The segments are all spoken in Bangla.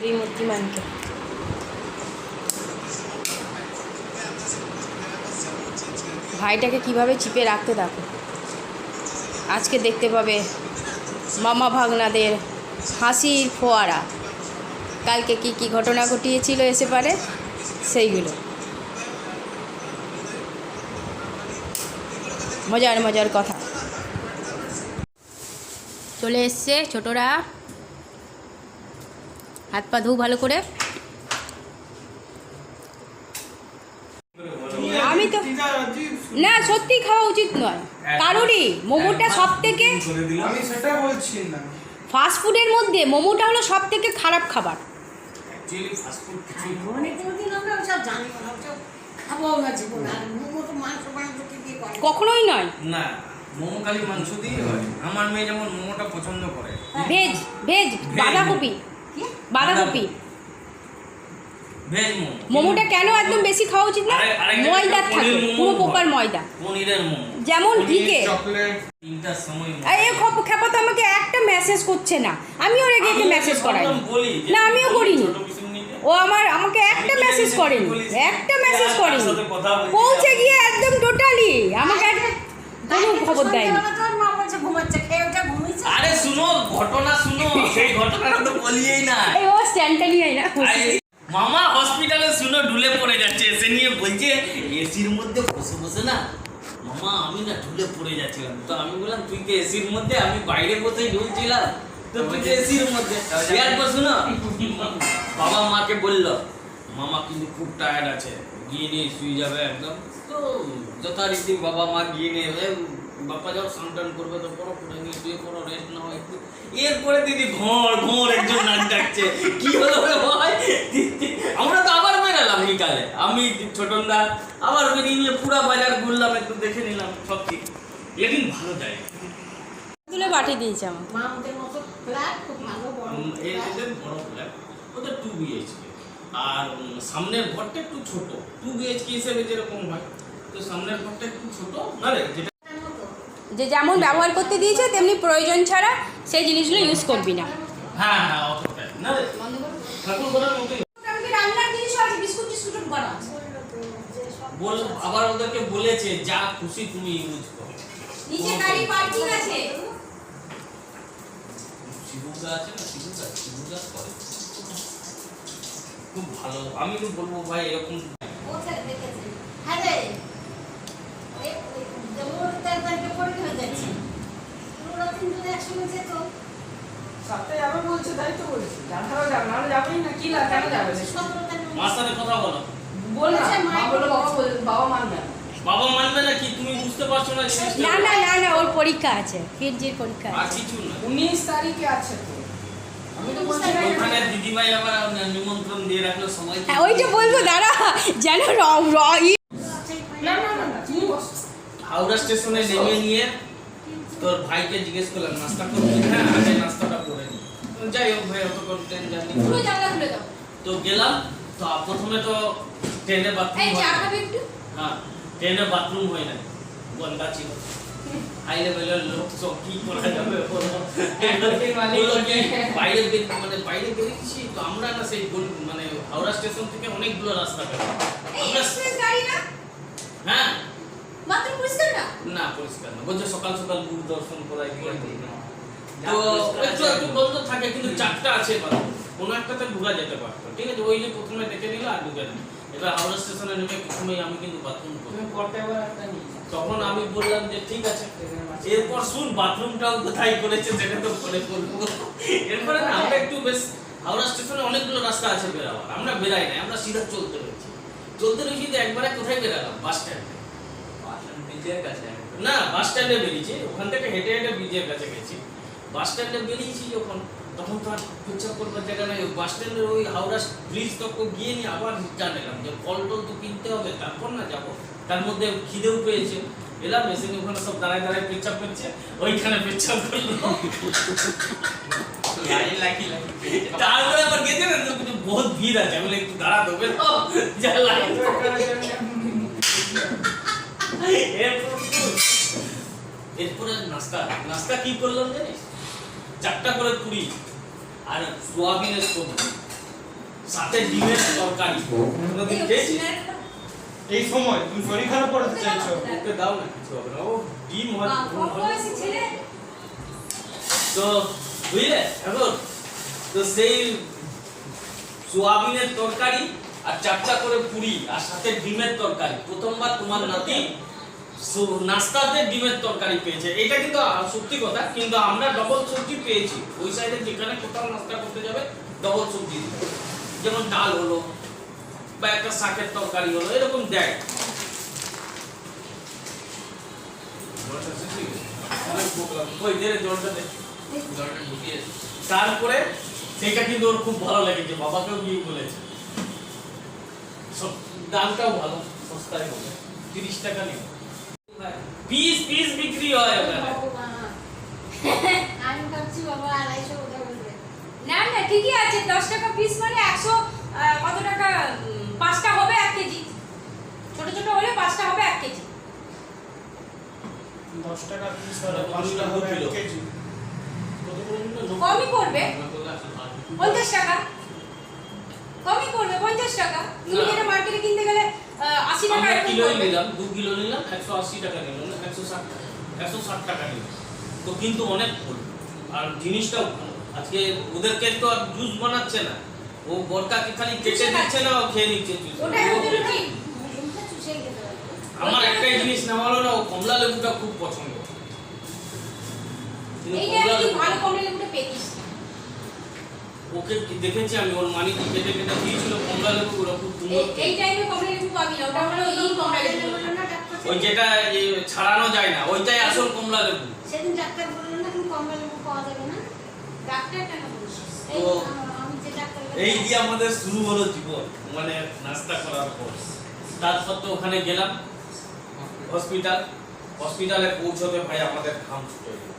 এই মূর্তিমানকে ভাইটাকে কিভাবে চিপে রাখতে থাকো। আজকে দেখতে পাবে মামা ভাগনাদের হাসির ফোয়ারা। কালকে কি কি ঘটনা ঘটিয়েছিল এসে পারে সেইগুলো, মজার মজার কথা। চলে এসছে ছোটরা, হাত পা ধু ভালো করে। আমি তো না, সত্যি খাওয়া উচিত নয় কারোরই। মোমোটা সব থেকে, আমি সেটা বলছি না, ফাস্ট ফুডের মধ্যে মোমোটা হলো সব থেকে খারাপ খাবার। অ্যাকচুয়ালি ফাস্ট ফুড কিছু কখনোই নয়। না, মোমো খালি মাংস দিয়ে হয়। আমার মেয়ে যেমন মোমোটা পছন্দ করে, ভেজ ভেজ বাঁধাকপি বাঁধাকপি ভেজ মোমো। মোমোটা কেন একদম বেশি খাওয়া উচিত না? ময়দা থাকে, পুরো প্রকার ময়দা। পনিরের মোমো যেমন ঘিকে চকলেট 3টার সময় এই খেপা তো আমাকে একটা মেসেজ করছে না, আমিও রেগে রেগে মেসেজ করাই না, আমিও করিনি। ও আমাকে একটা মেসেজ করেনি, একটা মেসেজ করেনি, পৌঁছে গিয়ে একদম টোটালি আমাকে কোনো খবর দেয়নি। আরে শুনো, ঘটনা শুনো, সেই ঘটনাটা তো বলিয়েই না। এই ও স্ট্যান্ডটা নিয়ে না, মামা হসপিটালে শুনো ঢুলে পড়ে যাচ্ছে, এসে নিয়ে বলছে এসির মধ্যে বসে বসে না মামা আমি না ঢুলে পড়ে যাচ্ছিলাম। তো আমি বললাম তুই কি এসির মধ্যে? আমি বাইরে বসেই ঢুলছিলাম, তো তুই তো এসির মধ্যে। এরপর শুনো, বাবা মাকে বললো মামা কিন্তু খুব টায়ার্ড আছে, গিয়ে নিয়ে শুয়ে যাবে একদম। তো যথারীতি বাবা মা গিয়ে নিয়ে বাপ্পা যাও স্নান টান করবে, তো পড়ো, পড়ে নিয়ে শুয়ে পড়ো, রেস্ট নাও একটু। এরপরে দিদি ঘর ঘর একজন নাক ডাকছে, কি হলো রে ভাই? আমরা তো আবার বেরালাম বিকালে, আমি ছোটনদা আবার বেরিয়ে নিয়ে পুরা বাজার ঘুরলাম, একটু দেখে নিলাম সব ঠিক। লেকিন ভালো জায়গা, তুলে বাটি দিয়েছে আমার বড় ফ্ল্যাট, ওটা 2 BHK। আর সামনের ঘরটা একটু ছোট, 2 BHK হিসেবে যেরকম হয়, তো সামনের ঘরটা একটু ছোট না রে, যেটা যে যেমন ব্যবহার করতে দিয়েছে তেমনি প্রয়োজন ছাড়া সেই জিনিসগুলো ইউজ করবি না। হ্যাঁ হ্যাঁ অতটাই না রে, ঠাকুর ঘরের মতোই। রান্নার জিনিসও আছে, বিস্কুট টিস্কুট করা আছে। বল, আবার ওদেরকে বলেছে যা খুশি তুমি ইউজ করো। নিচে গাড়ি পার্কিং আছে, শিবুদা আছে না, শিবুদা করে খুব ভালো। আমি তো বলবো ভাই এরকম মার সাথে কথা বলো। বাবা মানবে না কি? তুমি বুঝতে পারছো না জিনিসটা? না না না না, ওর পরীক্ষা আছে, পিএইচডির পরীক্ষা আর আছে। কিছু না, 19 তারিখে আছে তো। আমি তো বলছি ওখানে দিদিভাই আবার নিমন্ত্রণ দিয়ে রাখলো সবাইকে। হ্যাঁ, ওই যে বলবো দাঁড়া, যেন না না না না, তুমি বস। হাওড়া স্টেশনে নেমে নিয়ে তোর ভাইকে জিজ্ঞেস করলাম নাস্তা করবি? হ্যাঁ আগে নাস্তাটা করে নি। যাই হোক ভাই, অত কন্টেন্ট জানি পুরো জানলা খুলে দাও। তো গেলাম, তো প্রথমে তো ট্রেনে বাথরুম এই হয় চা না। খাবে একটু? হ্যাঁ, ট্রেনে বাথরুম হয় না, গন্ধা ছিল। হাই লেভেলের লোক, সব কি করা যাবে বলো? বাইরে মানে বাইরে বেরিয়েছি তো আমরা না, সেই মানে হাওড়া স্টেশন থেকে অনেকগুলো রাস্তা পেলাম এই এক্সপ্রেস গাড়ি না? হ্যাঁ বাথরুম পরিষ্কার না? না পরিষ্কার না, বলছে সকাল সকাল গুরু দর্শন করাই দিয়ে তো একটু একটু বন্ধ থাকে, কিন্তু 4টা আছে বাথরুম, কোনো একটাতে ঢুকা যেতে পারতো। ঠিক আছে, ওই যে প্রথমে দেখে নিল আর ঢুকে না। এবার হাওড়া স্টেশনে নেমে প্রথমেই আমি কিন্তু বাথরুম করি, তখন আমি বললাম যে ঠিক আছে। এরপর শুন বাথরুমটাও কোথায় করেছে সেটা তো পরে করবো। এরপরে না আমরা একটু বেশ, হাওড়া স্টেশনে অনেকগুলো রাস্তা আছে বেরাবার, আমরা বেরাই নাই, আমরা সিধা চলতে রয়েছি তো একবারে কোথায় বেরালাম? বাস স্ট্যান্ডে। ব্রিজের কাছে না, বাস স্ট্যান্ডে বেরিয়েছি, ওখান থেকে হেঁটে হেঁটে ব্রিজের কাছে গেছি। বাস স্ট্যান্ডে বেরিয়েছি যখন, তখন তো আর পেচ্ছাপ করবার জায়গা নেই, বাস স্ট্যান্ডের ওই হাওড়া ব্রিজ তক গিয়ে নিয়ে আবার জানালাম যে ফল টল তো কিনতে হবে, তারপর না যাবো। তার মধ্যে খিদেও পেয়েছে, এলাম, এসে ওখানে সব দাঁড়ায় দাঁড়ায় পেচ্ছাপ করছে, ওইখানে পেচ্ছাপ করলো। তারপরে আবার গেছে না, বহুত ভিড় আছে, বলে একটু দাঁড়া দেবে তো, যা লাইন। এরপরে নাস্তা কি করলাম জানিস? 4টা করে পুরি আর সোয়াবিনের সবজি, সাথে ডিমের তরকারি কোনোদিন খেয়েছিস? এই সময় তুমি শরীর খারাপ করতে চাইছো? ওকে দাও না, কিছু হবে না। ও ডিম হয় ছেলে তো বুঝলে এখন তো সেই সোয়াবিনের তরকারি আর চারটা করে পুরি আর সাথে ডিমের তরকারি। প্রথমবার তোমার নাতি নাস্তাতে ডিমের তরকারি পেয়েছে। এটা কিন্তু সত্যি কথা, কিন্তু আমরা ডবল সবজি পেয়েছি। ওই সাইডে যেখানে কোথাও নাস্তা করতে যাবে ডবল সবজি দিবে, যেমন ডাল হলো বা একটা শাকের তরকারি হলো, এরকম দেয়। ওই যে জলটা দে, জলটা ঢুকিয়ে। তারপরে সেটা কিন্তু ওর খুব ভালো লেগেছে, বাবাকেও গিয়ে বলেছে। সব দামটাও ভালো, সস্তায় হবে, 30 টাকা নিয়ে পিস পিস বিক্রি হয় ওখানে। আমি ভাবছি বাবা 250 ওটা বলবে। না না ঠিকই আছে, 10 টাকা পিস মানে 100 কত টাকা, 5টা হবে 1 কেজি। ছোট ছোট হলে 5টা হবে 1 কেজি। 10 টাকা পিস হলে 5 টাকা হবে 1 কেজি। কমই পড়বে 50 টাকা, কমই পড়বে 50 টাকা। তুমি যেটা মার্কেটে কিনতে গেলে 80 টাকা আমরা এরকম কিলো পড়বে। নিলাম, 2 কিলো নিলাম, 180 টাকা নিলাম, 160 টাকা নিলাম। তো কিন্তু অনেক ফুল আর জিনিসটাও ভালো। আজকে ওদেরকে তো আর জুস বানাচ্ছে না, ও বরকাকে খালি কেটে দিচ্ছে না, ও খেয়ে নিচ্ছে জুস। ওটাই হচ্ছে ঠিক। মুখটা চুষে খেতে পারবে। আমার একটাই জিনিস নেওয়া হলো না, ও কমলা লেবুটা খুব পছন্দ। কিন্তু এইটা কমলা আমি লেবু- ভালো কমলা লেবুটা পেতিস। ওকে দেখেছি আমি, ওর মানি কেটে কেটে দিয়েছিল কমলা লেবুগুলো, খুব সুন্দর। এই টাইমে কমলা লেবু পাবি না, ওটা হলো এই কমলা লেবু। বললো না ডাক্তার ওই যেটা ছাড়ানো যায় না, ওইটাই আসল কমলা লেবু। সেদিন ডাক্তার বললো না তুমি কমলা লেবু পাওয়া যাবে না। ডাক্তার কেন বলছিস? এই তো আমি যে ডাক্তার এই দিয়ে আমাদের শুরু হলো জীবন, মানে নাস্তা করার পর। তারপর তো ওখানে গেলাম হসপিটালে পৌঁছতে ভাই আমাদের ঘাম ছুটে গেল।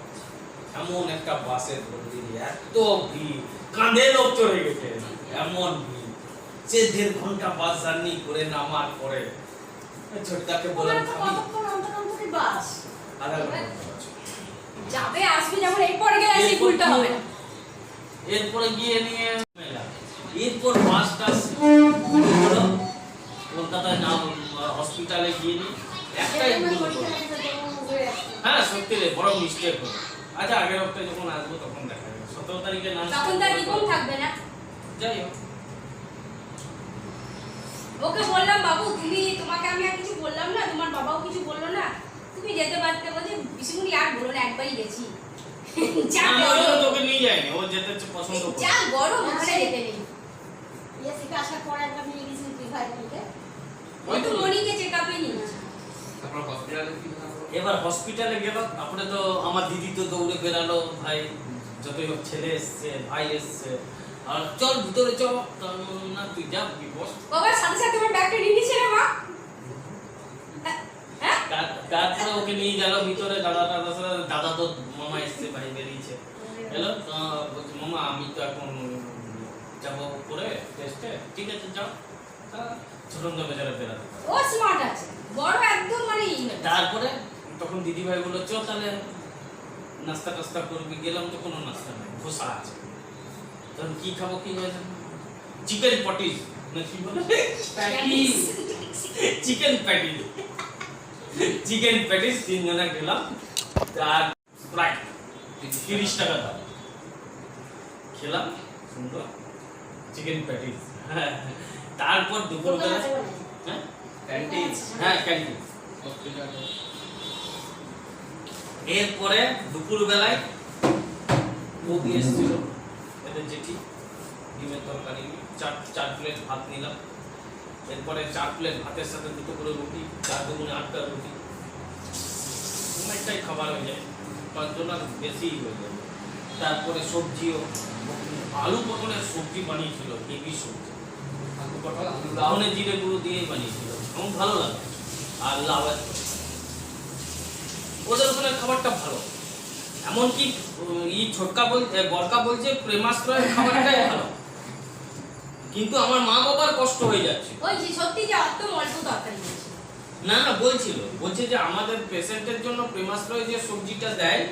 এমন একটা বাসের মন্দির, এত ভিড়, কাঁধে লোক চড়ে গেছে, এমন ভিড়। সে 1.5 ঘন্টা বাস জার্নি করে নামার পরে ছোটদাকে বললাম খাবি? কতক্ষণ অন্তর অন্তরে বাস। আধা ঘন্টা আছে। যাবে আসবে, যেমন এরপরে গেলে সেই এরপর ভুলটা কি হবে না। এরপরে গিয়ে নিয়ে এরপর বাসটা হলো কলকাতায় না, হসপিটালে গিয়ে নিয়ে একটাই ভুল হলো। হ্যাঁ সত্যি রে, বড় মিস্টেক হলো। আচ্ছা আগের হপ্তাহে যখন আসবো তখন দেখা যাবে। 17 তারিখে না তখন তার জীবন থাকবে না। যাই হোক। ওকে বললাম বাবু তোমাকে আমি আর কিছু বললাম না, তোমার বাবাও কিছু বললো না, তুমি যেতে পারতে। বলছে বিষ্ণুরি আর বলো না, একবারই গেছি। যা না, ওই জন্য গরম, তোকে নিয়ে যায়নি, ও যেতে পছন্দ করে। যা গরম, ওখানে যেতে নেই। ইয়ে থেকে আসার পর একবার নিয়ে গেছি তুই ভাই বলতে। ওই তো মনিকে চেক আপে নিয়েছে। এবার হসপিটালে গেলাম, তারপরে তো আমার দিদি তো দৌড়ে বেরালো, ভাই যতই হোক ছেলে এসছে, ভাই এসছে, আর চল ভিতরে চল। না তুই যা বস। বাবার সাথে সাথে আমার ব্যাগটা নিয়ে নিয়েছে না মা? হ্যাঁ তারপরে ওকে নিয়ে গেল ভিতরে, দাদা তো মামা এসছে, ভাই বেরিয়েছে এলো। বলছে মামা আমি তো এখন যাবো করে টেস্টে। ঠিক আছে যাও। ছোট বেচারা বেরাতে। ও স্মার্ট আছে, বড় একদম মানে তারপরে তখন দিদি ভাই বললো চল তাহলে নাস্তা টাস্তা করবি। গেলাম তো কোনো নাস্তা নাই, ধোসা আছে। তখন কি খাবো, কি হয়েছে, চিকেন পটিস না কি বলে, patties, chicken patties, chicken patties 3 জনা গেলাম। আর স্প্রাইট 30 টাকা দাম, খেলাম সুন্দর চিকেন প্যাটিস। তারপর দুপুরবেলা হ্যাঁ ক্যান্টিন, হ্যাঁ ক্যান্টিন। এরপরে দুপুর বেলায় বৌদি এসেছিল, এদের জেঠি, ডিমের তরকারি, 4 প্লেট ভাত নিলাম। এরপরে 4 প্লেট ভাতের সাথে 2টো করে রুটি, 4 দুগুণে 8টা রুটি, অনেকটাই খাবার হয়ে যায়, 5 জনের বেশি হয়ে যায়। তারপরে সবজিও, আলু পটলের সবজি বানিয়েছিল, হেভি সবজি, লাউনে জিরে গুঁড়ো দিয়েই বানিয়েছিল, আমার ভালো লাগে। আর লাউয়ের ওদের ওখানে খাবারটা ভালো, এমনকি ছোটকা বরকা বলছে প্রেমাশ্রয়ের খাবারটাই ভালো, কিন্তু আমার মা বাবার কষ্ট হয়ে যাচ্ছে। ওই যে সত্যি যে অত অল্প তরকারি দিয়েছে। না না বলছে যে আমাদের পেশেন্টের জন্য প্রেমাশ্রয় যে সবজিটা দেয়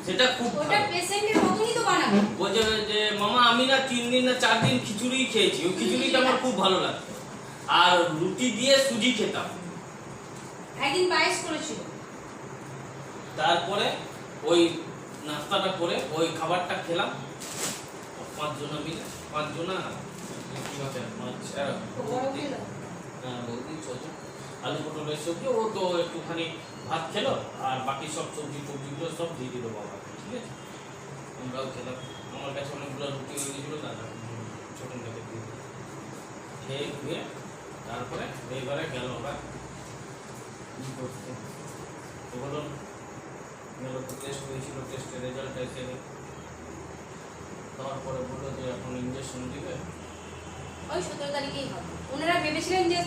সেটা খুব ওটা ভালো। পেশেন্টের মতনই তো বানাবো। বলছে যে মামা আমি না 3 দিন না 4 দিন খিচুড়ি খেয়েছি, ওই খিচুড়িটা আমার খুব ভালো লাগতো, আর রুটি দিয়ে সুজি খেতাম। একদিন পায়েস করেছিল। তারপরে ওই নাস্তাটা করে ওই খাবারটা খেলাম 5 জন মিলে, 5 জন না কি বলে বৌদি 6 জন, আলু পটলের সবজি, ও তো একটুখানি ভাত খেলো আর বাকি সব সবজিগুলো সব দিয়ে দিল বাবা, ঠিক আছে। আমরাও খেলাম, আমার কাছে অনেকগুলো রুটি হয়ে গেছিলো, দাদা ছোটন কাছে দিয়ে দিল। খেয়ে ঘুরে তারপরে এইবারে গেল ওরা কি করতে, তো বললো গেল তো টেস্ট হয়েছিল, টেস্টের রেজাল্ট এসে তারপরে বললো যে এখন ইঞ্জেকশন দিবে। ওই 17 তারিখেই হবে। ওনারা ভেবেছিলেন যে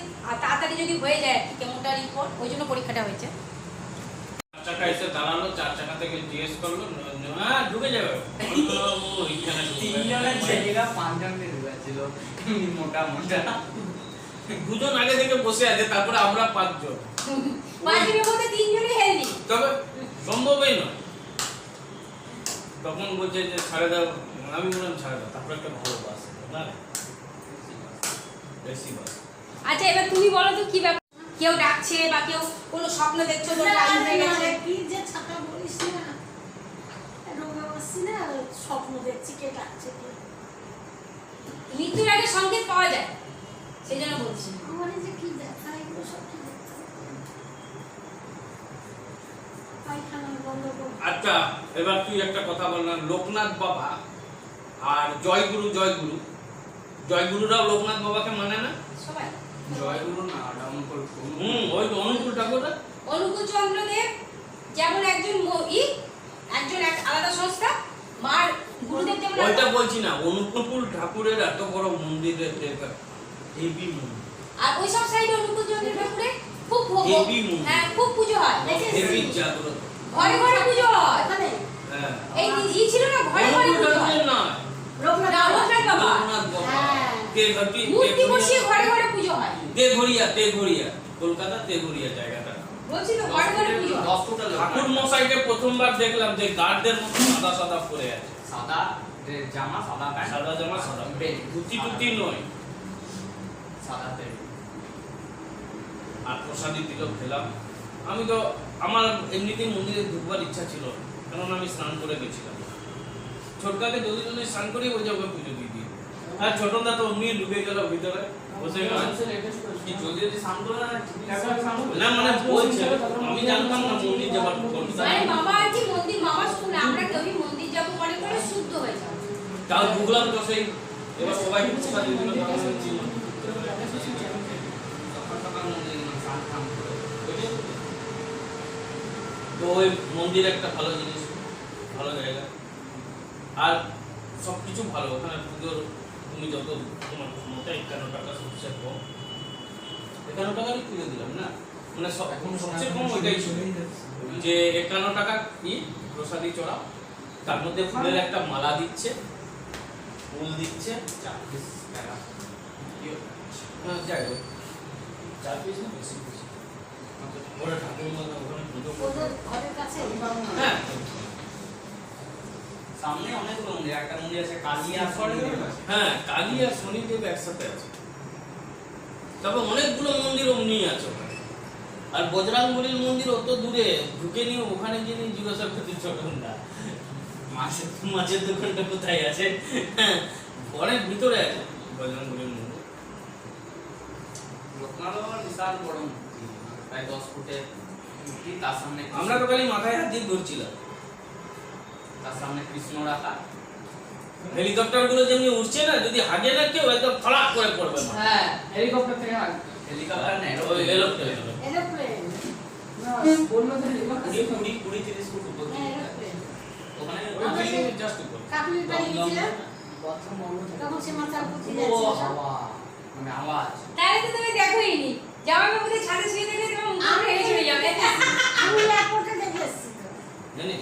তাড়াতাড়ি যদি হয়ে যায় কেমনটা রিপোর্ট, ওই জন্য পরীক্ষাটা হয়েছে। 4 চাকা এসে দাঁড়ালো, 4 চাকা থেকে জিজ্ঞেস করলো, হ্যাঁ ঢুকে যাবে। ওইখানে তিনজনের ছেলেরা 5 জনকে ঢুকেছিল, মোটা মোটা। 2 জন আগে থেকে বসে আছে, তারপরে আমরা 5 জন। 5 জনের মধ্যে 3 জনই হেলদি। তবে সম্ভবই নয়। তখন বলছে যে ছাড়ে দাও, আমি বললাম ছাড়ে দাও, তারপরে একটা ভালো বাস না এসি বাস। আচ্ছা এবার তুমি বলো তো কি ব্যাপার, কেউ ডাকছে বা কেউ কোনো স্বপ্ন দেখছো তো টাইম হয়ে গেছে? কি যে ছাতা বলিস না, রোগা বসছি না, স্বপ্ন দেখছি কে ডাকছে কে। মৃত্যুর আগে সংকেত পাওয়া যায়, সেই জন্য বলছি। আমার এই যে কি দেখা, এগুলো সব কি দেখতে হবে? পায়খানা বন্ধ করো। আচ্ছা এবার তুই একটা কথা বললাম, লোকনাথ বাবা আর জয়গুরুরাও লোকনাথ বাবাকে মানে না? সবাই জয়গুরু না, অনুকূল। ওই তো অনুকূল ঠাকুররা। অনুকূল চন্দ্রদেব যেমন একজন একজন এক আলাদা সংস্থা, মার গুরুদেব যেমন ওইটা একটা- বলছি না, অনুকূল ঠাকুরের এত বড় মন্দিরের হেভি মন্দির, আর ওই সব সাইডে অনুকূল চন্দ্র ঠাকুরের খুব দেবী মন্দির। হ্যাঁ খুব পুজো হয়, হেভি জাগ্রত। ঘরে ঘরে পুজো হয়। ওখানে হ্যাঁ এই ই ছিল না, ঘরে ঘরে অনুকূল পুজো হয়। ঠাকুরের না, লোকনাথ না, লোকনাথ বাবা লোকনাথ বাবা। হ্যাঁ। মূর্তি বসিয়ে ঘরে ঘরে পুজো হয়। তেঘরিয়া, কলকাতা তেঘরিয়া জায়গাটা। বলছি তো ঘরে ঘরে পুজো হয়। 10 ফুটের ঠাকুর মশাইকে প্রথমবার দেখলাম যে গার্ডদের মতো সাদা সাদা পরে আছে, সাদা জামা, সাদা প্যান্ট, সাদা জামা সাদা বেল্ট, ধুতি টুতি নয়, সাদা বেল্ট। আর প্রসাদি দিল খেলাম। আমি তো আমার এমনিতেই মন্দিরে ঢুকবার ইচ্ছা ছিল, কারণ আমি স্নান করে গেছিলাম। ছোটকাকে যদি স্নান করি ওই যাবে পুজো দিয়ে দিই, আর ছোটদা তো অমনি ঢুকে গেল ভিতরে, বসে গেল। কি জলদি জলদি স্নান করে না, ঠিকঠাক স্নান করে? না মানে বলছে, আমি জানতাম না মন্দির যাবার কথা। মানে মামা আর কি মন্দির, মামা শুধু না, আমরা কেউই মন্দির যাবো মনে করে শুদ্ধ হয়ে যাবে। তাও ঢুকলাম তো সেই, এবার সবাই প্রসাদি দিল, সকাল সকাল মন্দিরে গেলাম, স্নান টান করে। তো ওই মন্দির একটা ভালো জিনিস, ভালো জায়গা, আর সবকিছু ভালো। ওখানে পুজোর তুমি যত তোমার ক্ষমতা 51 টাকা সবচেয়ে কম, 51 টাকারই পুজো দিলাম না, মানে এখন সবচেয়ে কম ওইটাই ছিল যে 51 টাকা কি প্রসাদি চড়া, তার মধ্যে ফুলের একটা মালা দিচ্ছে, ফুল দিচ্ছে 4 পিস টাকা। যাই হোক 4 পিস না বেশি পিস, ওরা ঠাকুর মালা ওখানে পুজো ওদের করবে। ঘরের কাছে হ্যাঁ সামনে অনেক মন্দির, একটা মন্দির আছে কালিয়া শনিদেব আছে। হ্যাঁ কালী আর শনিদেব একসাথে আছে, তবে অনেকগুলো মন্দির অমনি আছে ওখানে। আর বজরাঙ্গবলীর মন্দির অত দূরে, ঢুকে নিয়ে ওখানে গিয়ে জিজ্ঞাসা করতে ছোটনটা মাছের দোকানটা কোথায় আছে, অনেক ভিতরে আছে বজরাঙ্গবলীর মন্দির। লোকনাথ বাবার বিশাল বড় মূর্তি, প্রায় 10 ফুটের মূর্তি, তার সামনে আমরা তো খালি মাথায় হাত দিয়ে ধরছিলাম। তার সামনে কৃষ্ণ রাখা। হেলিকপ্টার গুলো যেমনি উঠছে না, যদি হাগে না কেউ একদম ফলাক করে পড়বে মাথায়। হ্যাঁ হেলিকপ্টার থেকে আগে হেলিকপ্টার নেই, ওই এরোপ্লেন এরোপ্লেন। না বললো তো হেলিকপ্টার 20-30 ফুট উপর হ্যাঁ দিয়ে। এরোপ্লেন। ওখানে ওই বিল্ডিং জাস্ট উপর। কাকুলির বাড়ি গেছিলাম, বাথরুম বন্ধ থাকে। তখন সে মাথার উপর দিয়ে ও যাচ্ছিল। হাওয়া, মানে আওয়াজ। তাহলে তো তুমি দেখোই নি, জামা কাপড়ে ছাদে শুয়ে দেখলে তোমার মুখ ভেঙে চলে যাবে। আমি এয়ারপোর্টে দেখে এসেছি তো। জানিস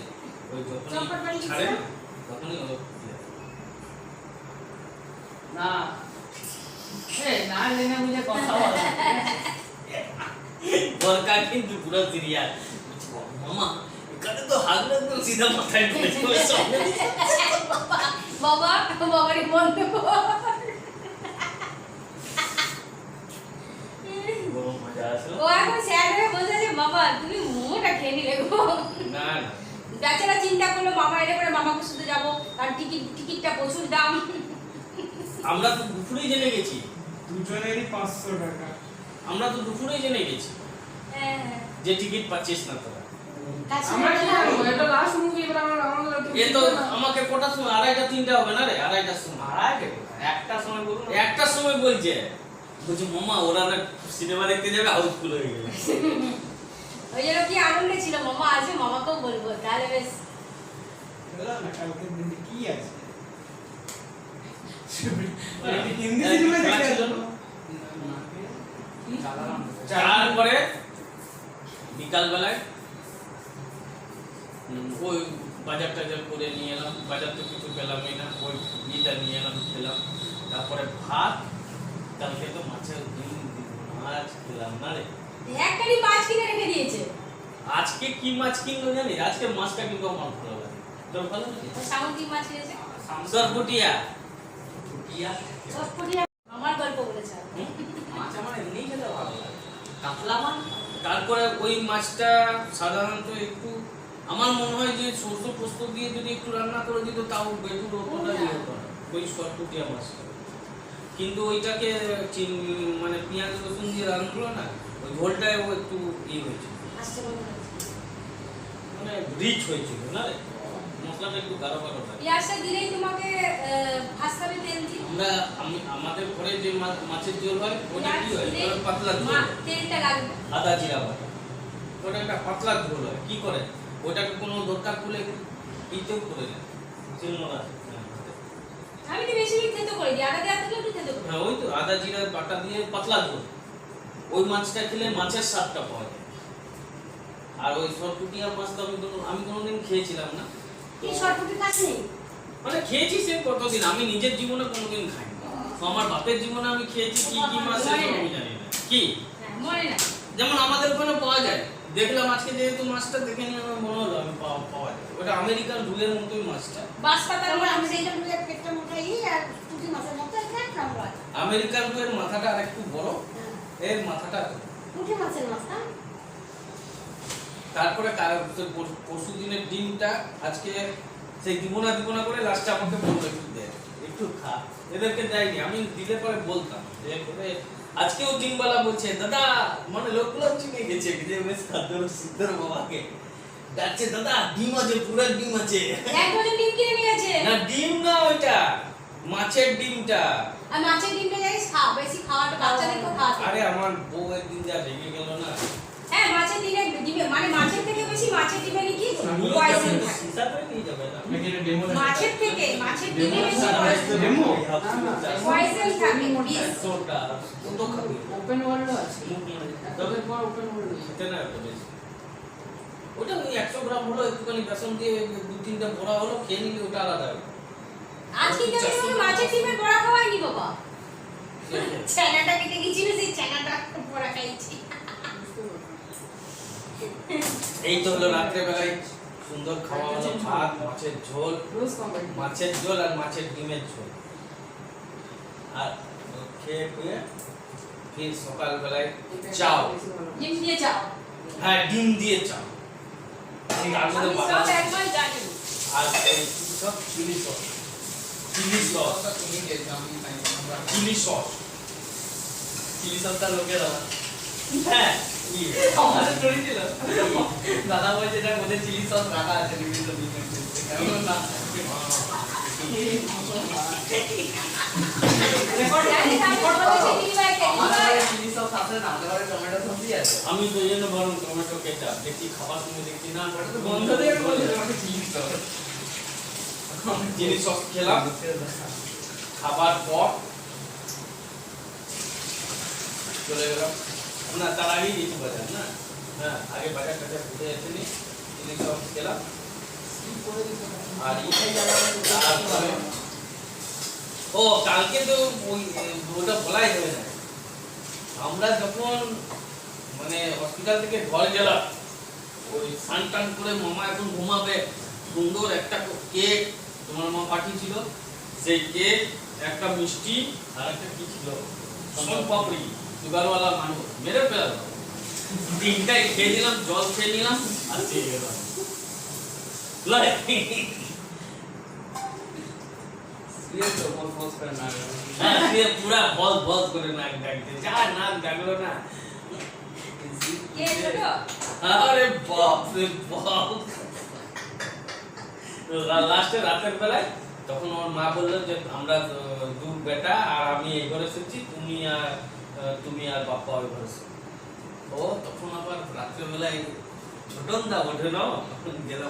ওই চম্পার বাড়ি যখনই ছাড়ে না, গেছিলাম। তখনই ও না এই না জেনে বুঝে কথা বলা বরকা কিন্তু পুরো সিরিয়াল মামা এখানে তো হাত একদম সিধা মাথায় ঢুকে সামনে বাবা বাবারই বন্ধ মজা আসলো ও এখন স্যার হয়ে বলছে যে বাবা তুমি মোমোটা খেয়ে নিলে গো না না বেচারা চিন্তা করলো মামা এলে করে মামাকে শুধু যাবো তার টিকিটটা প্রচুর দাম আমরা তো দুপুরেই জেনে গেছি দুজনেরই 500 টাকা। আমরা তো দুপুরেই জেনে গেছি হ্যাঁ যে টিকিট পাচ্ছিস না তোরা আমরা কি জানবো এটা লাস্ট মুভি এবার আমরা এ তো আমাকে কটার সময় 2:30 3টা হবে না রে 2:30টার সময় একটা সময় বলুন একটার সময় বলছে বলছি মামা ওরা না সিনেমা দেখতে যাবে হাউসফুল হয়ে গেল ওই জন্য কি আনন্দে ছিল মামা আসবে মামাকেও বলবো তাহলে বেশ বললাম না কালকের দিনে কি আছে? হিন্দি সিনেমা দেখে আসলো। তারপরে বিকাল বেলায় ওই বাজার টাজার করে নিয়ে এলাম বাজার তো কিছু পেলামই না ওই ইটা নিয়ে এলাম খেলাম তারপরে ভাত কালকে তো মাছের ডিম মাছ খেলাম না রে একটারই মাছ কিনে রেখে দিয়েছে আজকে কি মাছ কিনলো জানিস আজকে মাছটা কিন্তু আমার ভালো লাগে তোর ভালো লাগে ও সামুদ্রিক মাছ কিনেছে সরপুটিয়া চটপটি আমার গল্প বলেছে মাছ আমার এমনিই খেতে ভালো লাগে কাতলা মাছ তারপরে ওই মাছটা সাধারণত একটু আমার মনে হয় যে সরষে পোস্ত দিয়ে যদি একটু রান্না করে দিত তাও বেটুর ওপরটা দিয়ে হতো না, ওই সরপুটিয়া মাছটা কিন্তু ওইটাকে মানে পেঁয়াজ রসুন দিয়ে রান্না না ওই ঝোলটায় ও একটু হয়েছিল আসছে মনে হচ্ছে মানে রিচ হয়েছিল না রে মশলাটা একটু গাঢ় গাঢ় থাকে পেঁয়াজটা দিলেই তোমাকে ভাজতে হবে তেল দিয়ে আমাদের ঘরে যে মাছের ঝোল হয় ওটা কি হয় ওটা পাতলা ঝোল তেলটা লাগবে আদা জিরা বাটা ওটা একটা পাতলা ঝোল হয় কি করে ওটাকে কোনো দরকার পড়লে ইতেও করে দেয় চিলমোনা আমি তো বেশি থেতো করে দিই আদা দেওয়া থেকে একটু থেতো করি হ্যাঁ ওই তো আদা জিরা বাটা দিয়ে পাতলা ঝোল ওই মাছটা খেলে মাছের স্বাদটা পাওয়া যায় আর ওই সরপুটিয়া মাছ তো আমি কোনোদিন খেয়েছিলাম না এই শর্টকাটের কাজ নেই মানে খেয়েছি সে কতদিন আমি নিজের জীবনে কোনোদিন খাইনি তো আমার বাপের জীবনে আমি খেয়েছি কি কি মাছ সেটা আমি জানি না কি হ্যাঁ মনে না যেমন আমাদের ওখানে পাওয়া যায় দেখলাম আজকে যেহেতু মাছটা দেখে নিয়ে আমার মনে হলো আমি পাওয়া যায় ওটা আমেরিকান রুলের মতোই মাছটা বাঁশপাতার তারপর আমি মাছ সেইটা বুঝে পেটটা মোটাই আর পুঁটি মাছের মতো একটা কামড়া আমেরিকান রুলের মাথাটা আরেকটু বড় এর মাথাটা পুঁটি মাছের মাছ না তারপরে পরশু দিনের ডিমটা আজকে সেই দিব না করে লাস্টে আমাকে বললো একটু দে একটু খা এদেরকে দেয়নি আমি দিলে পরে বলতাম যে করে আজকেও ডিমওয়ালা বলছে দাদা মানে লোকগুলো চিনে গেছে যে বেশ খাদ্য সিদ্ধর বাবাকে ডাকছে দাদা ডিম আছে পুরো ডিম আছে এক ডজন ডিম কিনে নিয়েছে না ডিম না ওইটা মাছের ডিমটা আর মাছের ডিমটা জানিস বেশি খাওয়াটা বাচ্চাদেরকে খাওয়াতে আরে আমার বউ একদিন যা রেগে গেল না হ্যাঁ মাছের ডিমে মানে মাছের থেকে বেশি মাছের ডিমে কি পয়সন থাকে হিসাবে নিয়ে যাবে না নাকি এটা ডেমো মাছের থেকে মাছের ডিমে বেশি ডেমো পয়সন থাকে বিষ তোটা কত খাবে ওপেন ওয়ার্ল্ড আছে তবে পর ওপেন ওয়ার্ল্ড খেতে না হবে বেশি ওটা ওই 100 গ্রাম হলো একটুখানি বেসন দিয়ে 2-3টা বড়া হলো খেয়ে নিলে ওটা আলাদা হবে আজকে কেন তুমি মাছের ডিমের বড়া খাওয়াইনি বাবা ছানাটা কেটে গেছিল সেই ছানাটা বড়া খাইছি এই তো হলো রাত্রে বেলায় সুন্দর খাওয়া হলো ভাত মাছের ঝোল রোজ কম্বাইন মাছের ঝোল আর মাছের ডিমের ঝোল আর খেয়ে খুয়ে ফির সকাল বেলায় চাও ডিম দিয়ে চাও হ্যাঁ ডিম দিয়ে চাও তার মধ্যে আমি সব একবার জানি আর এই সব চিলি সস চিলি সস তুমি দেখো আমি খাই আমরা চিলি সস চিলি সসটা লোকেরা হ্যাঁ আমাদের স্টোরি ছিল দাদা বলছে এটা মধ্যে চিলি সস রাখা আছে বিভিন্ন বিজনেস কেমন না জানি আমি বলেছি দিদিভাইকে আমাদের চিলি সস আছে না আমাদের টমেটো সসই আছে আমি তো জন্য বরং টমেটো কেচাপ দেখি খাবার সময় দেখছি না ওটা তো বন্ধ দিয়ে বলছে আমাকে চিলি সস চিলি সস খেলাম খাবার পর চলে গেলাম না তার আগেই গেছি বাজার না হ্যাঁ আগে বাজার টাজার ঘুরে এসেনি চিলি সস খেলাম আর তারপরে ও কালকে তো ওই ওটা বলাই যাবে না আমরা যখন মানে হসপিটাল থেকে ঘর গেলাম, ওই স্নান টান করে মামা এখন ঘুমাবে, সুন্দর একটা কেক তোমার মা পাঠিয়েছিল, সেই কেক, একটা মিষ্টি আর একটা কি ছিল সোন পাপড়ি, সুগারওয়ালা মানুষ মেরে ফেলাল। তিনটাই খেয়ে নিলাম, জল খেয়ে নিলাম আর চেয়ে গেলাম। সিরিয়াস তো মোর ফোর্স করে না হ্যাঁ, দিয়ে পুরা বল বল করে নাক ডাকতে, যা নাক ডাকলো না। কে ছোট? আরে বাপ রে বাপ। লাস্টে রাতের বেলায় তখন ওর মা বললো যে আমরা দু বেটা আর আমি এই ঘরে এসেছি, তুমি আর বাপ্পা ওই ঘরে এসেছো। ও তখন আবার রাত্রের বেলায় ছোটন দা ওঠে না, তখন গেলাম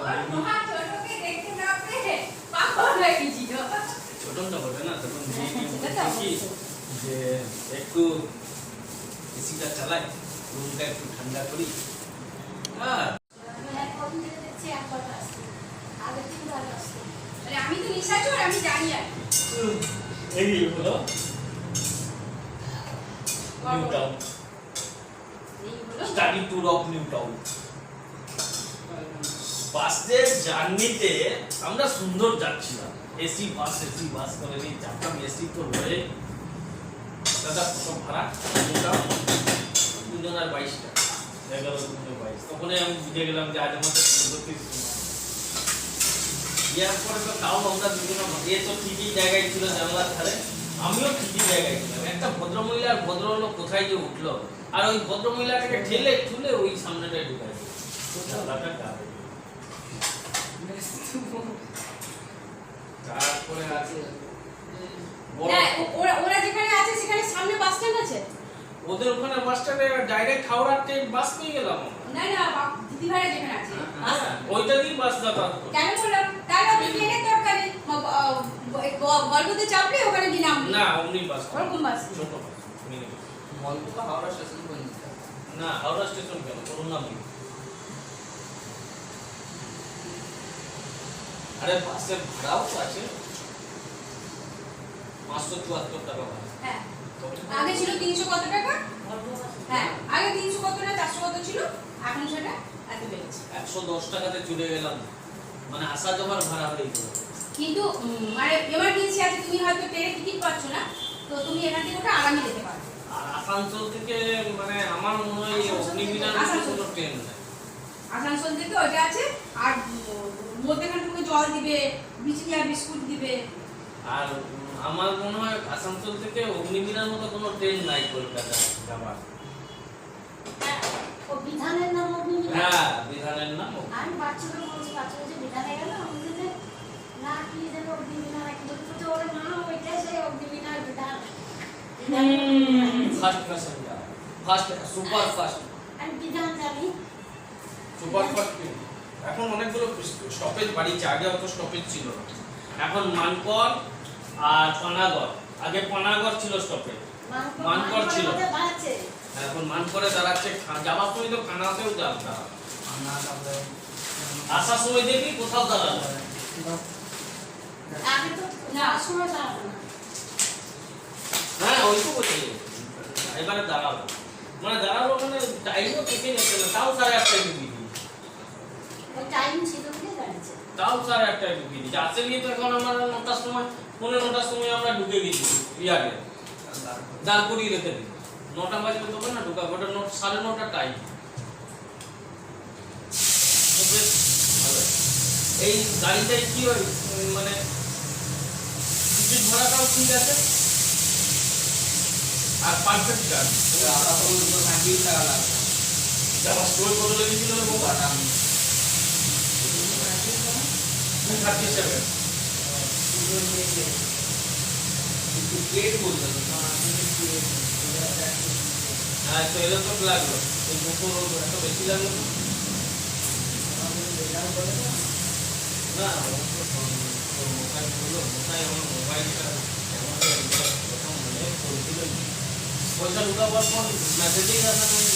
ছোটকে দেখতে না পেয়ে পাগল হয়ে গেছিল। ছোটন দা ওঠে না, তখন দেখি যে একটু এসিটা চালাই, রুমটা একটু ঠান্ডা করি। হ্যাঁ, কদিন ধরে দেখছি একবার আসছে, আগের থেকে ভালো আসছে। আরে আমি তো নিশাচর, আমি জানি আর এই হলো নিউ টাউন, এই হলো study tour of new town. বাসের জার্নিতে আমরা সুন্দর যাচ্ছিলাম, এসি বাস করে নিয়ে যাচ্ছিলাম, এসি তো রয়ে দাদা কত ভাড়া, দুজনের 22 টাকা, 11-22। তখনই আমি বুঝে গেলাম যে আজ আমাদের পরবর্তী সময়। এরপরে তো তাও আমরা দুজনে, এ তো ঠিকই জায়গায় ছিল জানলার ধারে, আমিও ঠিকই জায়গায় ছিলাম। একটা ভদ্রমহিলা আর ভদ্রলোক কোথায় যে উঠলো, আর ওই ভদ্রমহিলাটাকে ঠেলে ঠুলে ওই সামনেটায় ঢুকাই দিল। জানলাটা কাঁপে। তারপরে আছে বড় না, ওরা যেখানে আছে সেখানে সামনে বাস স্ট্যান্ড আছে। ওদের ওখানে বাস স্ট্যান্ডে ডাইরেক্ট হাওড়া ট্রেন বাস পেয়ে গেলাম আমরা। না দিদি ভাইরা যেখানে আছে হ্যাঁ, ওইটা দিয়ে বাস যাতায়াত করে। কেন বললাম তাহলে আপনি ট্রেনের দরকার নেই, গল্পতে চাপলে ওখানে গিয়ে নামবে। না, অমনি বাস, ওরকম বাস ছোট বাস, মিনি বাস। মলপুরা হাওড়া স্টেশন পর্যন্ত। না, হাওড়া স্টেশন কেন, করুণাময়ী। আরে বাসের ভাড়াও তো আছে 574 টাকা ভাড়া। হ্যাঁ, আগে ছিল 300 কত টাকা? হ্যাঁ, আগে 300 কত না 400 কত ছিল, এখন সেটা এত বেড়েছে। 110 টাকাতে চলে গেলাম, মানে আসা যাওয়ার ভাড়া হয়ে গেল। কিন্তু মানে এমার্জেন্সি আছে, তুমি হয়তো ট্রেনে টিকিট পাচ্ছ না, তো তুমি এখান থেকে ওটা আরামে যেতে পারো। আর আসানসোল থেকে মানে আমার মনে হয় অগ্নিবীণার কোনো ট্রেন নেই। আসানসোল থেকে ওইটা আছে, আর মধ্যেখানে তুমি জল দিবে, বিচি আর বিস্কুট দিবে। আর আমার মনে হয় আসানসোল থেকে অগ্নিবীণার মতো কোনো ট্রেন নাই কলকাতা যাবার। হ্যাঁ, ও বিধানের নাম অগ্নিবীণা। হ্যাঁ, বিধানের নাম আমি বাচ্চাদের বলছি, বাচ্চা বলছে বিধানে গেল, আমি বলছি না কি যেন অগ্নিবীণা নাকি, বলছে ওরে মা ওইটা সেই অগ্নিবীণার বিধান। First passenger, first super fast, আমি বিধান জানি। Super fast. এখন অনেকগুলো স্টপেজ বাড়িয়েছে, আগে অত স্টপেজ ছিল না। এখন মানকর আর পানাগড়, আগে পানাগড় ছিল স্টপেজ, মানকর ছিল। বাড়াচ্ছে। এখন মানকরে দাঁড়াচ্ছে, যাওয়ার সময় তো খানাতেও দাঁড়াবে, আসার সময় দেখি কোথাও দাঁড়াবে। আগে তো না সময় দাঁড়াবে না। হ্যাঁ, ওই তো বলছি, এবারে দাঁড়াবো, মানে দাঁড়াবো মানে টাইমও থেকে যাচ্ছে না, তাও 8:30 ঢুকিয়ে দিই, ওই টাইম ছিল বলে দাঁড়িয়েছে। তাও 8:30 ঢুকিয়ে দিই। আসে নিয়ে তো এখন আমরা 9টার সময়, 15টার সময় আমরা ঢুকে গেছি ইয়ারে, দাঁড় করিয়ে রেখে দিই। 9টা বাজবে তবে না ঢুকা, ওটা 9:30 টাইম। এই গাড়িটায় কি হয় মানে টিকিট ভাড়াটাও ঠিক আছে আর পারফেক্ট গাড়ি। যারা স্টোর করে লেগেছিল বাবা 37 হ্যাঁ, তো এরকম তো লাগলো, এত বেশি লাগলো না। মোবাইল হলো, মোবাইল আমার মোবাইলটা প্রথম মনে করেছিল, পয়সা ঢুকাবার পর মেসেজেই আসা নেই,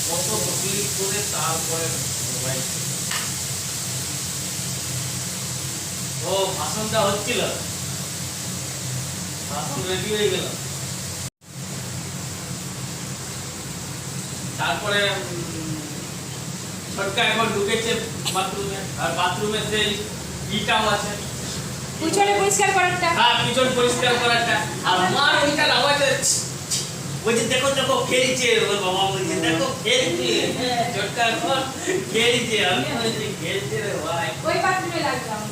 কত ক্লিক করে তারপরে মোবাইল। ও ভাষণটা হচ্ছিল, ভাষণ রেডি হয়ে গেল। তারপরে ছোটকা এখন ঢুকেছে বাথরুমে, আর বাথরুমে সেই ইটাও আছে, পিছনে পরিষ্কার করারটা। হ্যাঁ পিছন পরিষ্কার করাটা। আর আমার ওইটার আওয়াজ বলছে দেখো দেখো খেলছে, ওর বাবা বলছে দেখো খেলছে, ছোটকা এখন খেলছে। আমি বলছি খেলছে রে ভাই। ওই বাথরুমে লাগলাম।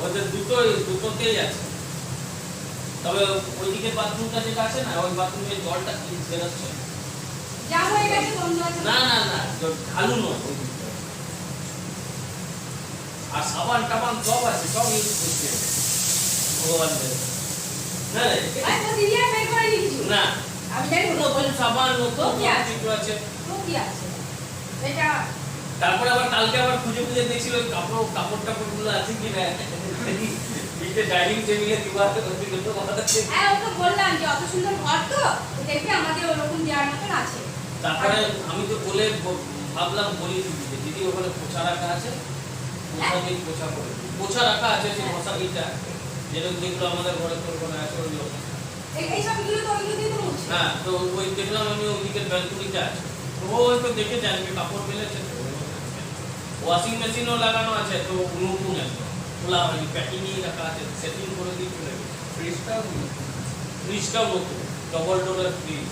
ওদের দুটোতেই আছে, তবে ওইদিকে বাথরুমটা যেটা আছে না, ওই বাথরুমে জলটা বেরোচ্ছে যা হয়ে গেছে বন্ধ আছে। না না না, ঢালু নয় ওই দিকটা। আর সাবান টাবান সব আছে, সব ইউজ করছে ভগবান দেবে না রে। আরে তো দিদি আর বের করেনি কিছু। না আমি জানি নতুন সাবান নতুন কি আছে? কিছু আছে। তো কি আছে এটা? তারপরে আবার কালকে আবার খুঁজে খুঁজে দেখছিল ওই কাপড় টাপড়গুলো আছে কি না, এটা ডাইনিং টেবিলে দিবার ওইগুলো কথা আছে। হ্যাঁ ওকে বললাম যে অত সুন্দর ঘর তো দেখবি আমাদের ওরকম দেওয়ার মতন আছে। তারপরে আমি তো বলে ভাবলাম বলি দিদি, দিদি ওখানে পোছা রাখা আছে, পোছা দিয়ে পোছা করে পোছা রাখা আছে, সেই মশারিটা যেরকম যেগুলো আমাদের ঘরে করে আছে ওইগুলো। এই সবগুলো তো ওইগুলো দিয়ে তো মুছছে। হ্যাঁ তো ওই দেখলাম আমি ওইদিকে ব্যালকনিতে আছে, তো ও হয়তো দেখে জানবে কাপড় মেলেছে তো। ওয়াশিং মেশিনও লাগানো আছে, তো নতুন একদম খোলা হয়নি, প্যাকিংই রাখা আছে, সেটিং করে দিয়ে চলে গেছে। ফ্রিজটাও নতুন, ডবল ডোরের ফ্রিজ,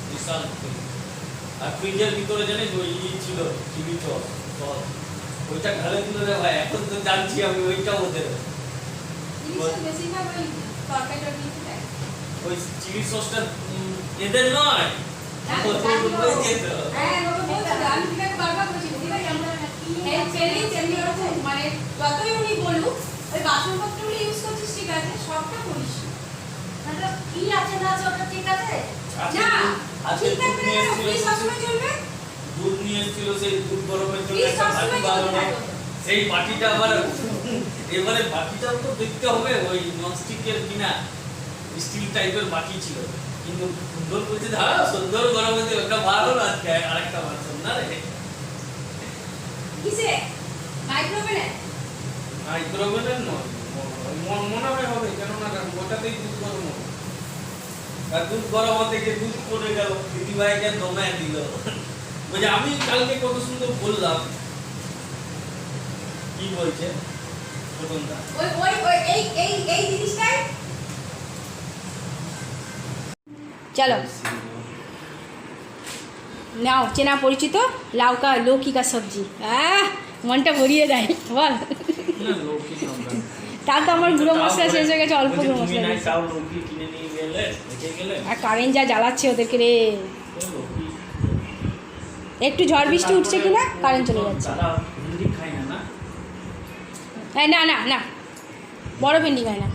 বিশাল ফ্রিজ। আর ফ্রিজের ভিতরে জানিস ওই ছিল চিলি সস, ওইটা ঢালে দিল রে ভাই। এখন তো জানছি আমি ওইটাও ওদের জিনিসটা বেশিরভাগ ওই তরকারি টরকারি দেয়। ওই চিলি সসটা এদের নয়, হ্যাঁ, ওই যেত। হ্যাঁ, ওকে বলছিল, আমি দিদাকে বারবার বলছি, দিদা আমরা এই চ্যালেঞ্জ এমনি ওরকম মানে যতই উনি বলুক, ওই বাসনপত্রগুলো ইউজ করছিস ঠিক আছে, সবটা করিস। মানে কি আছে না আছে ওটা ঠিক আছে? না, আজকে ঠিক থাকবে না, ফ্রিজ সবসময় চলবে। দুধ নিয়ে এসেছিল, সেই দুধ গরমের জন্য ফ্রিজ একটা সবসময় বাটি চলতে বানানো, থাকে। সেই বাটিটা আবার এবারে বাটিটাও তো দেখতে হবে, ওই ননস্টিকের কিনা স্টিল টাইপের বাটি ছিল, কিন্তু সুন্দর বলছে হ্যাঁ সুন্দর গরমে তো একটা ভালো আজকে আরেকটা বাসন না রে। কিসে? মাইক্রোওভেনে? মাইক্রোওভেনের নয়, মনে হয় হবে, কেননা ওটাতেই দুধ গরম হবে। আর দুধ গরম হতে গিয়ে দুধ পড়ে গেল, দিদিভাইকে দমায় দিল। বলছে আমি কালকে কত সুন্দর বললাম, কি বলছে প্রথমটা ওই ওই ওই এই জিনিসটাই চলো নাও, চেনা পরিচিত লাউকা লৌকি কা সবজি। মনটা ভরিয়ে দেয় বল। না লৌকি আমরা তার তো আমার গুঁড়ো মশলা শেষ হয়ে গেছে, অল্প গুঁড়ো মশলা নাই দিয়েছি। তাও লৌকি কিনে নিয়ে গেলে রেখে গেলে আর কারেন্ট যা জ্বালাচ্ছে ওদেরকে রে, লৌকি একটু ঝড় বৃষ্টি উঠছে কিনা কারেন্ট চলে যাচ্ছে। দাদা ভিন্ডি খায় না না হ্যাঁ না না না, বড় ভেন্ডি খায় না।